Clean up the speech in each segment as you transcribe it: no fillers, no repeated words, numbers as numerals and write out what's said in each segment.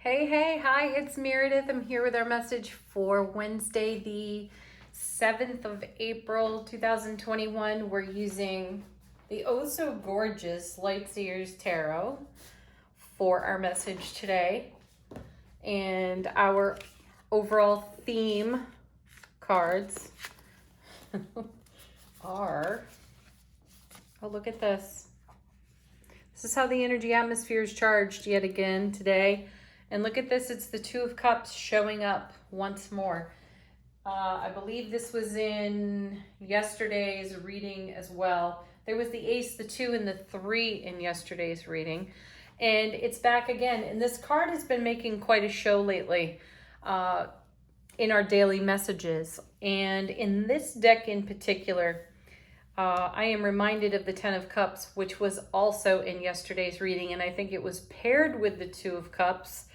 Hi, it's Meredith. I'm here with our message for Wednesday, the 7th of April, 2021. We're using the oh so gorgeous Lightseers Tarot for our message today. And our overall theme cards are, oh, look at this. This is how the energy atmosphere is charged yet again today. And look at this, it's the Two of Cups showing up once more. I believe this was in yesterday's reading as well. There was the Ace, the 2, and the 3 in yesterday's reading. And it's back again. And this card has been making quite a show lately in our daily messages. And in this deck in particular, I am reminded of the Ten of Cups, which was also in yesterday's reading. And I think it was paired with the Two of Cups.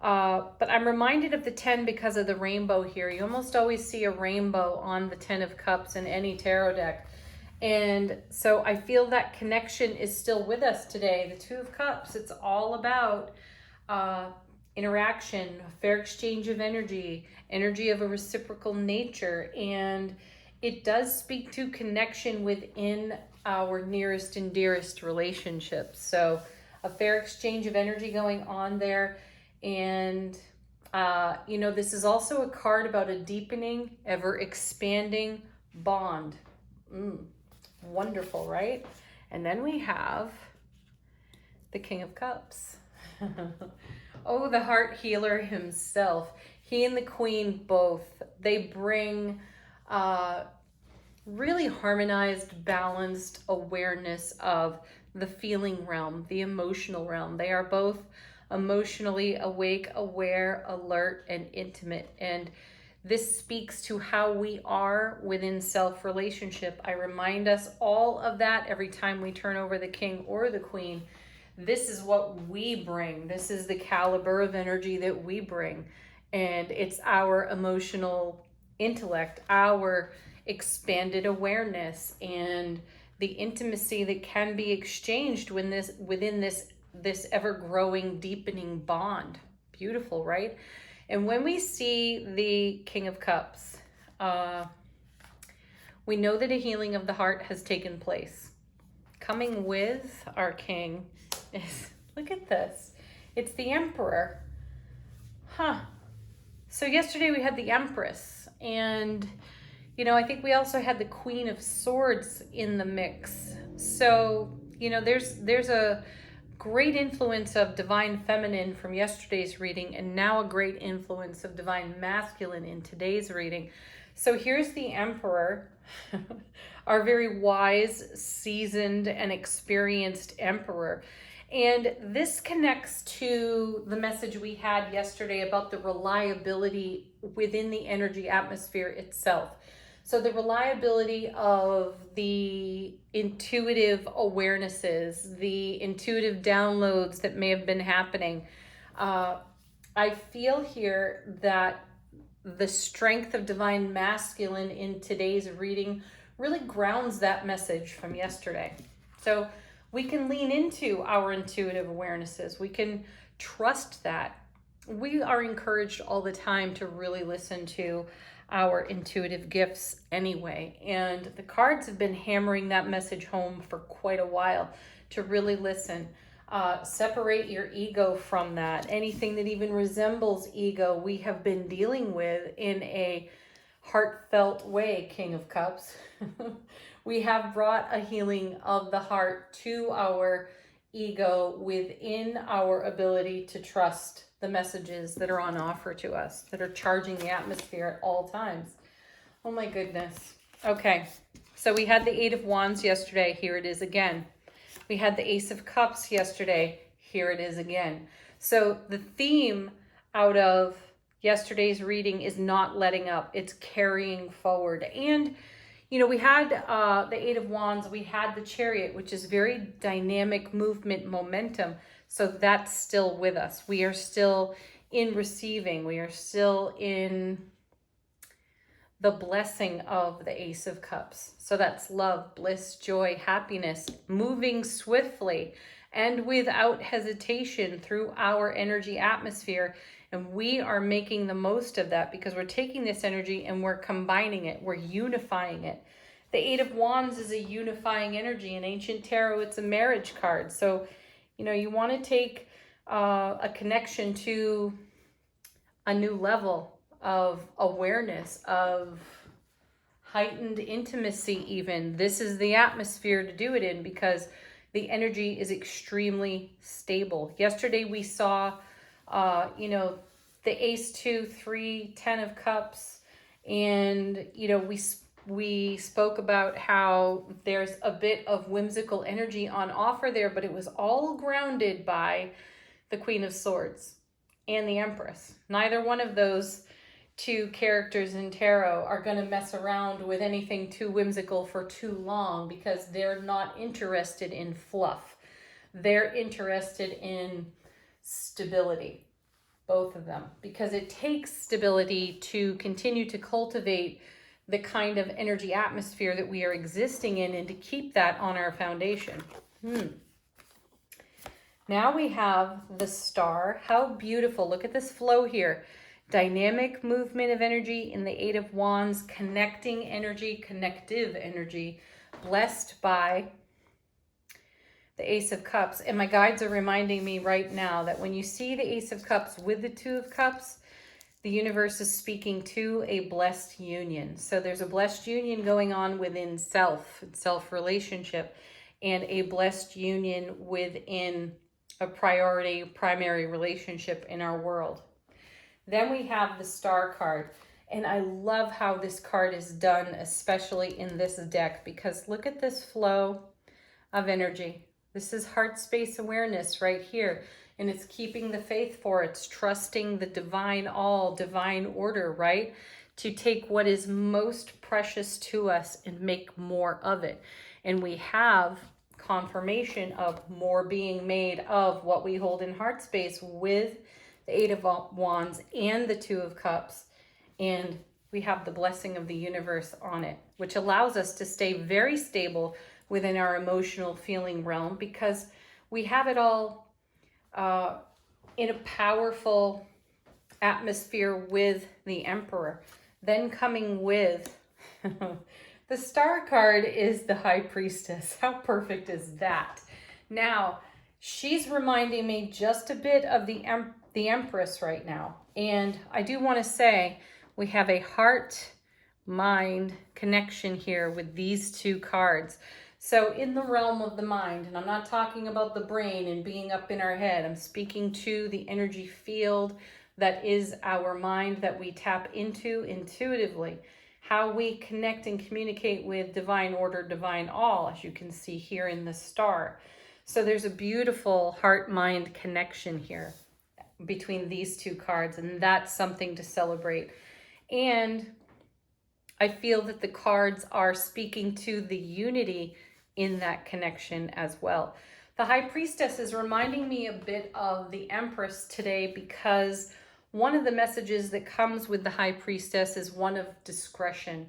But I'm reminded of the 10 because of the rainbow here. You almost always see a rainbow on the 10 of Cups in any tarot deck. And so I feel that connection is still with us today. The Two of Cups, it's all about interaction, fair exchange of energy of a reciprocal nature. And it does speak to connection within our nearest and dearest relationships. So a fair exchange of energy going on there. And, this is also a card about a deepening, ever expanding bond. Wonderful, right? And then we have the King of Cups. Oh, the heart healer himself. He and the Queen both, they bring really harmonized, balanced awareness of the feeling realm, the emotional realm. They are both emotionally awake, aware, alert, and intimate. And this speaks to how we are within self-relationship. I remind us all of that every time we turn over the King or the Queen. This is what we bring. This is the caliber of energy that we bring. And it's our emotional intellect, our expanded awareness, and the intimacy that can be exchanged within this ever-growing, deepening bond. Beautiful, right? And when we see the King of Cups, we know that a healing of the heart has taken place. Coming with our King is, look at this, it's the Emperor. So yesterday we had the Empress, and I think we also had the Queen of Swords in the mix. So, there's a great influence of divine feminine from yesterday's reading, and now a great influence of divine masculine in today's reading. So here's the Emperor, our very wise, seasoned, and experienced Emperor. And this connects to the message we had yesterday about the reliability within the energy atmosphere itself. So the reliability of the intuitive awarenesses, the intuitive downloads that may have been happening. I feel here that the strength of divine masculine in today's reading really grounds that message from yesterday. So we can lean into our intuitive awarenesses. We can trust that. We are encouraged all the time to really listen to our intuitive gifts anyway. And the cards have been hammering that message home for quite a while, to really listen. Separate your ego from that. Anything that even resembles ego, we have been dealing with in a heartfelt way, King of Cups. We have brought a healing of the heart to our ego within our ability to trust the messages that are on offer to us, that are charging the atmosphere at all times. Oh my goodness. Okay, so we had the Eight of Wands yesterday. Here it is again. We had the Ace of Cups yesterday. Here it is again. So the theme out of yesterday's reading is not letting up. It's carrying forward. And we had the Eight of Wands, we had the Chariot, which is very dynamic movement, momentum. So that's still with us. We are still in receiving. We are still in the blessing of the Ace of Cups. So that's love, bliss, joy, happiness, moving swiftly and without hesitation through our energy atmosphere. And we are making the most of that because we're taking this energy and we're combining it, we're unifying it. The Eight of Wands is a unifying energy. In ancient tarot, it's a marriage card. So, you want to take a connection to a new level of awareness, of heightened intimacy even. This is the atmosphere to do it in because the energy is extremely stable. Yesterday we saw, the Ace 2, 3, 10 of Cups, and, we spoke about how there's a bit of whimsical energy on offer there, but it was all grounded by the Queen of Swords and the Empress. Neither one of those two characters in tarot are going to mess around with anything too whimsical for too long because they're not interested in fluff. They're interested in stability, both of them, because it takes stability to continue to cultivate the kind of energy atmosphere that we are existing in and to keep that on our foundation. Now we have the Star. How beautiful. Look at this flow here. Dynamic movement of energy in the Eight of Wands, connecting energy, connective energy, blessed by the Ace of Cups. And my guides are reminding me right now that when you see the Ace of Cups with the Two of Cups, the universe is speaking to a blessed union. So there's a blessed union going on within self-relationship, and a blessed union within a primary relationship in our world. Then we have the Star card. And I love how this card is done, especially in this deck, because look at this flow of energy. This is heart space awareness right here. And it's keeping the faith for, it's trusting the divine order, right? To take what is most precious to us and make more of it. And we have confirmation of more being made of what we hold in heart space with the Eight of Wands and the Two of Cups. And we have the blessing of the universe on it, which allows us to stay very stable within our emotional feeling realm because we have it all in a powerful atmosphere with the Emperor. Then coming with the Star card is the High Priestess. How perfect is that? Now, she's reminding me just a bit of the Empress right now. And I do want to say we have a heart-mind connection here with these two cards. So in the realm of the mind, and I'm not talking about the brain and being up in our head, I'm speaking to the energy field that is our mind that we tap into intuitively, how we connect and communicate with divine order, divine all, as you can see here in the Star. So there's a beautiful heart-mind connection here between these two cards, and that's something to celebrate. And I feel that the cards are speaking to the unity in that connection as well. The High Priestess is reminding me a bit of the Empress today because one of the messages that comes with the High Priestess is one of discretion.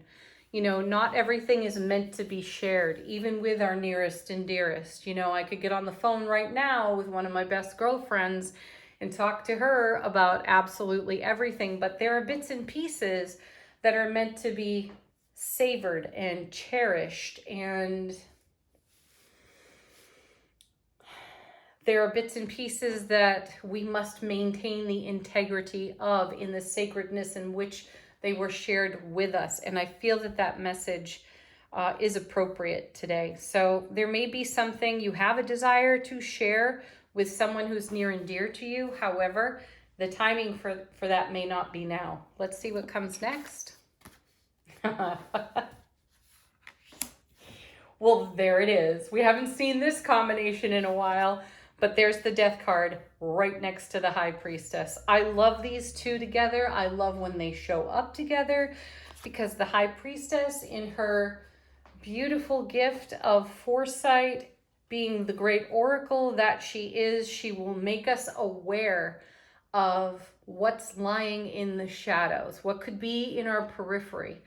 Not everything is meant to be shared, even with our nearest and dearest. I could get on the phone right now with one of my best girlfriends and talk to her about absolutely everything, but there are bits and pieces that are meant to be savored and cherished, and there are bits and pieces that we must maintain the integrity of in the sacredness in which they were shared with us. And I feel that that message is appropriate today. So there may be something you have a desire to share with someone who's near and dear to you. However, the timing for that may not be now. Let's see what comes next. Well, there it is. We haven't seen this combination in a while, but there's the Death card right next to the High Priestess. I love these two together. I love when they show up together because the High Priestess, in her beautiful gift of foresight, being the great oracle that she is, she will make us aware of what's lying in the shadows, what could be in our periphery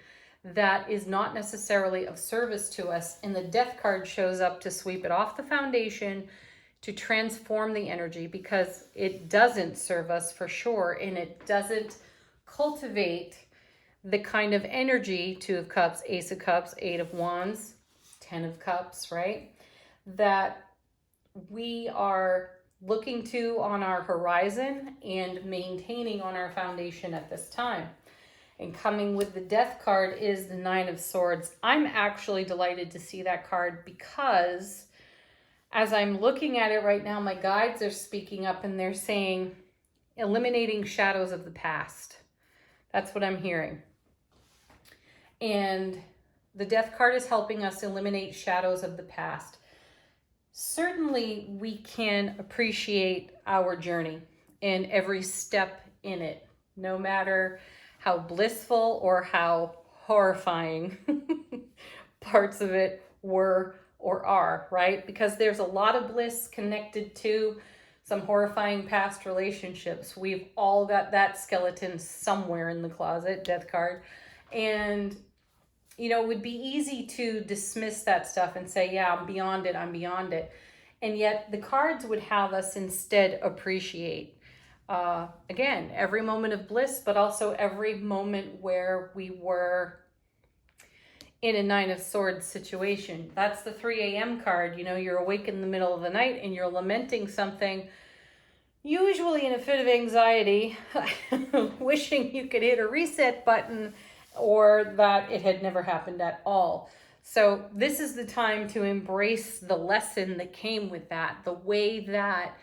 that is not necessarily of service to us. And the Death card shows up to sweep it off the foundation, to transform the energy, because it doesn't serve us for sure, and it doesn't cultivate the kind of energy, Two of Cups, Ace of Cups, Eight of Wands, Ten of Cups, right? That we are looking to on our horizon and maintaining on our foundation at this time. And coming with the Death card is the Nine of Swords. I'm actually delighted to see that card, because as I'm looking at it right now, my guides are speaking up and they're saying, eliminating shadows of the past. That's what I'm hearing. And the Death card is helping us eliminate shadows of the past. Certainly, we can appreciate our journey and every step in it, no matter how blissful or how horrifying parts of it were or are, right? Because there's a lot of bliss connected to some horrifying past relationships. We've all got that skeleton somewhere in the closet, Death card. And, you know, it would be easy to dismiss that stuff and say, yeah, I'm beyond it, I'm beyond it. And yet the cards would have us instead appreciate, again, every moment of bliss, but also every moment where we were in a Nine of Swords situation. That's the 3 a.m. card. You know, you're awake in the middle of the night and you're lamenting something, usually in a fit of anxiety, wishing you could hit a reset button or that it had never happened at all. So this is the time to embrace the lesson that came with that, the way that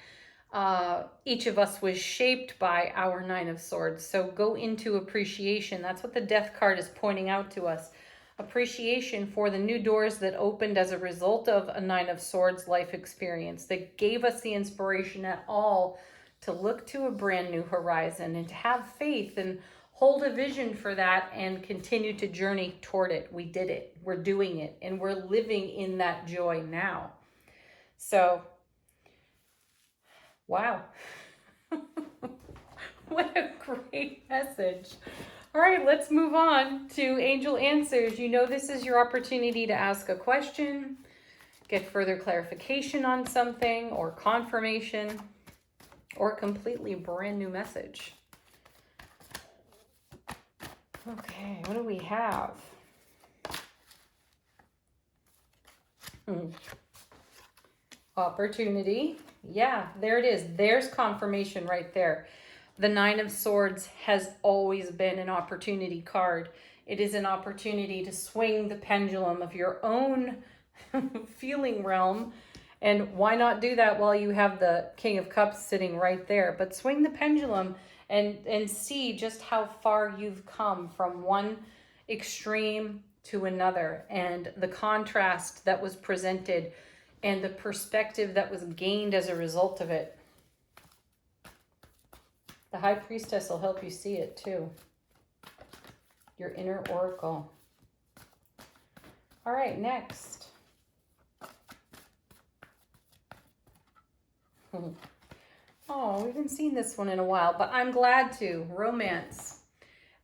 each of us was shaped by our Nine of Swords. So go into appreciation. That's what the Death card is pointing out to us. Appreciation for the new doors that opened as a result of a Nine of Swords life experience that gave us the inspiration at all to look to a brand new horizon and to have faith and hold a vision for that and continue to journey toward it. We did it. We're doing it. And we're living in that joy now. So, wow. What a great message. All right, let's move on to Angel Answers. You know, this is your opportunity to ask a question, get further clarification on something, or confirmation, or a completely brand new message. Okay, what do we have? Opportunity. Yeah, there it is. There's confirmation right there. The Nine of Swords has always been an opportunity card. It is an opportunity to swing the pendulum of your own feeling realm. And why not do that while you have the King of Cups sitting right there? But swing the pendulum and see just how far you've come from one extreme to another, and the contrast that was presented and the perspective that was gained as a result of it. The High Priestess will help you see it too. Your inner oracle. All right, next. Oh, we haven't seen this one in a while, but I'm glad to. Romance.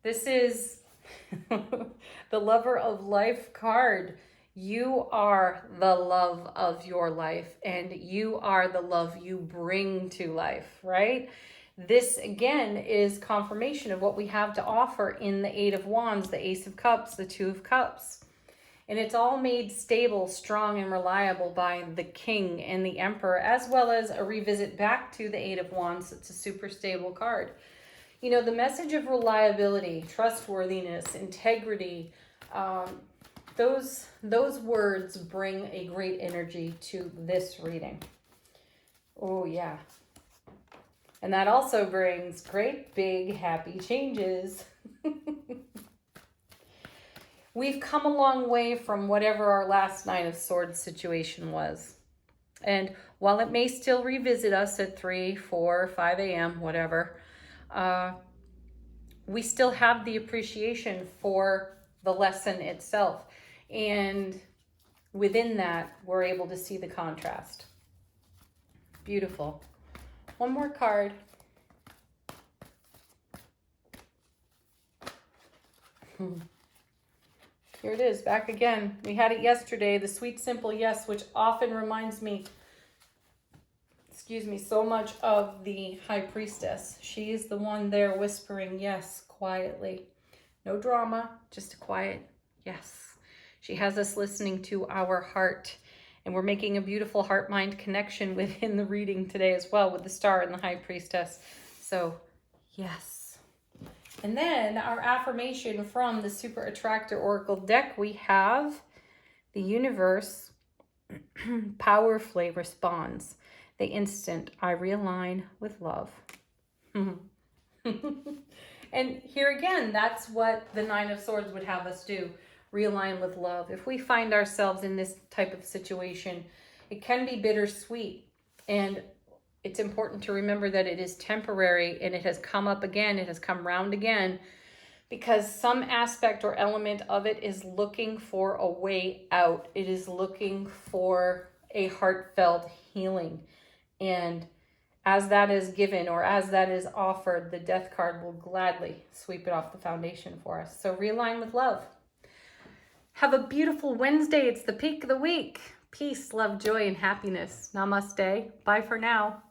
This is the Lover of Life card. You are the love of your life, and you are the love you bring to life, right? This, again, is confirmation of what we have to offer in the Eight of Wands, the Ace of Cups, the Two of Cups. And it's all made stable, strong, and reliable by the King and the Emperor, as well as a revisit back to the Eight of Wands. It's a super stable card. You know, the message of reliability, trustworthiness, integrity, those words bring a great energy to this reading. Oh, yeah. And that also brings great, big, happy changes. We've come a long way from whatever our last Nine of Swords situation was. And while it may still revisit us at 3, 4, 5 a.m., whatever, we still have the appreciation for the lesson itself. And within that, we're able to see the contrast. Beautiful. One more card. Here it is, back again. We had it yesterday, the sweet, simple yes, which often reminds me excuse me, so much of the High Priestess. She is the one there whispering yes quietly. No drama, just a quiet yes. She has us listening to our heart, and we're making a beautiful heart-mind connection within the reading today as well with the Star and the High Priestess. So, yes. And then our affirmation from the Super Attractor Oracle deck, we have the universe powerfully responds the instant I realign with love. And here again, that's what the Nine of Swords would have us do. Realign with love. If we find ourselves in this type of situation, it can be bittersweet. And it's important to remember that it is temporary and it has come up again. It has come round again because some aspect or element of it is looking for a way out. It is looking for a heartfelt healing. And as that is given or as that is offered, the Death card will gladly sweep it off the foundation for us. So realign with love. Have a beautiful Wednesday. It's the peak of the week. Peace, love, joy, and happiness. Namaste. Bye for now.